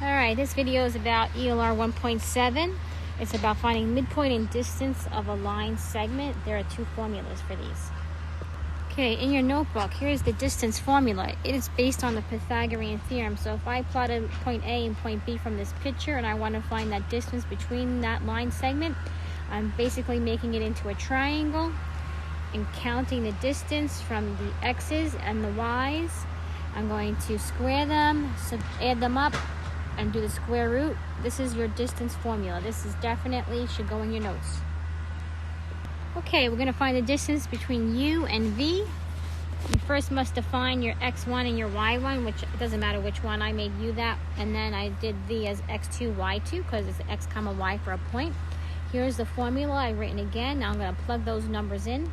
Alright, this video is about ELR 1.7. It's about finding midpoint and distance of a line segment. There are two formulas for these. Okay, in your notebook, here's the distance formula. It is based on the Pythagorean theorem. So if I plotted point A and point B from this picture and I want to find that distance between that line segment, I'm basically making it into a triangle and counting the distance from the x's and the y's. I'm going to square them, add them up, and do the square root. This is your distance formula. This is definitely should go in your notes. Okay, we're going to find the distance between U and V. You first must define your x1 and your y1, which it doesn't matter which one. I made U that, and then I did V as x2, y2, because it's x comma y for a point. Here's the formula I've written again. Now I'm going to plug those numbers in.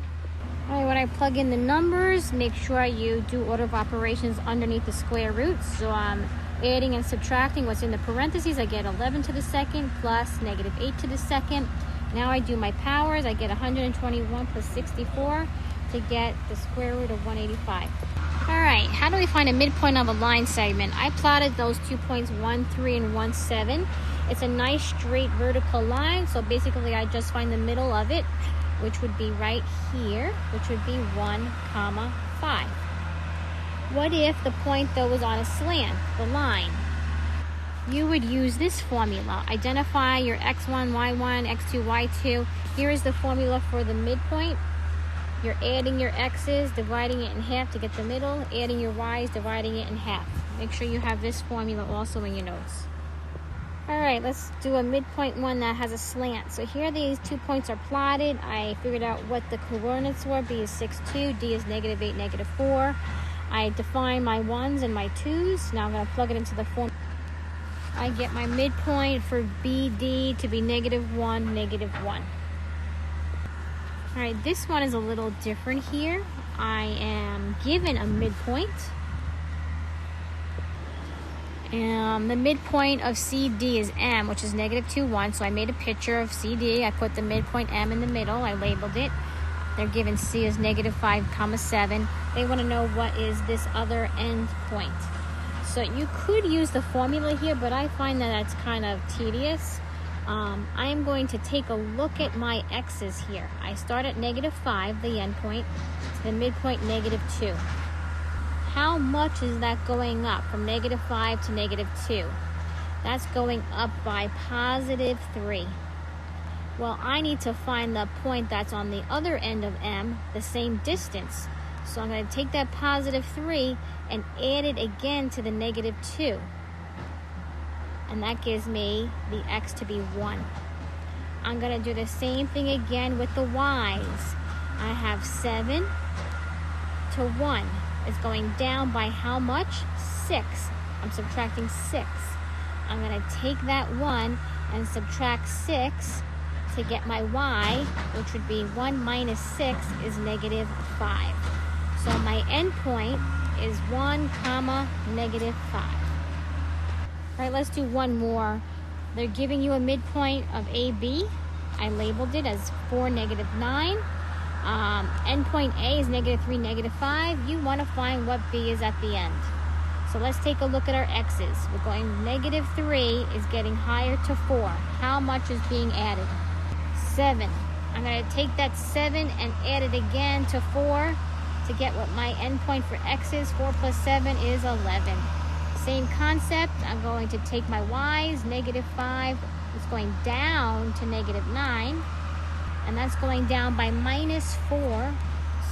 All right, when I plug in the numbers, make sure you do order of operations underneath the square roots. So I'm adding and subtracting what's in the parentheses. I get 11 to the second plus negative 8 to the second. Now I do my powers. I get 121 plus 64 to get the square root of 185. All right, how do we find a midpoint of a line segment? I plotted those 2 points, 1, 3, and 1, 7. It's a nice straight vertical line, so basically I just find the middle of it, which would be right here, which would be 1, 5. What if the point, though, was on a slant, the line? You would use this formula. Identify your x1, y1, x2, y2. Here is the formula for the midpoint. You're adding your x's, dividing it in half to get the middle, adding your y's, dividing it in half. Make sure you have this formula also in your notes. All right, let's do a midpoint one that has a slant. So here these 2 points are plotted. I figured out what the coordinates were. B is 6, 2. D is negative 8, negative 4. I define my 1s and my 2s. Now I'm going to plug it into the formula. I get my midpoint for BD to be negative 1, negative 1. All right, this one is a little different here. I am given a midpoint. The midpoint of CD is M, which is negative 2, 1. So I made a picture of CD. I put the midpoint M in the middle. I labeled it. They're given C as negative 5, 7. They want to know what is this other end point. So you could use the formula here, but I find that that's kind of tedious. I am going to take a look at my x's here. I start at negative 5, the end point, to the midpoint negative 2. How much is that going up from negative 5 to negative 2? That's going up by positive 3. Well, I need to find the point that's on the other end of M, the same distance. So I'm going to take that positive 3 and add it again to the negative 2. And that gives me the x to be 1. I'm going to do the same thing again with the y's. I have 7 to 1. It's going down by how much? 6. I'm subtracting 6. I'm going to take that 1 and subtract 6 to get my y, which would be 1 minus 6 is negative 5. So my end point is 1, negative 5. All right, let's do one more. They're giving you a midpoint of AB. I labeled it as 4, negative 9. Endpoint A is negative 3, negative 5. You want to find what B is at the end. So let's take a look at our x's. We're going negative 3 is getting higher to 4. How much is being added? 7. I'm going to take that 7 and add it again to 4 to get what my endpoint for x is. 4 plus 7 is 11. Same concept. I'm going to take my y's. Negative 5 is going down to negative 9. And that's going down by minus 4.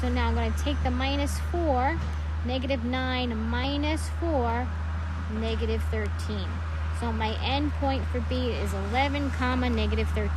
So now I'm going to take the minus 4, negative 9 minus 4, negative 13. So my end point for B is 11, negative 13.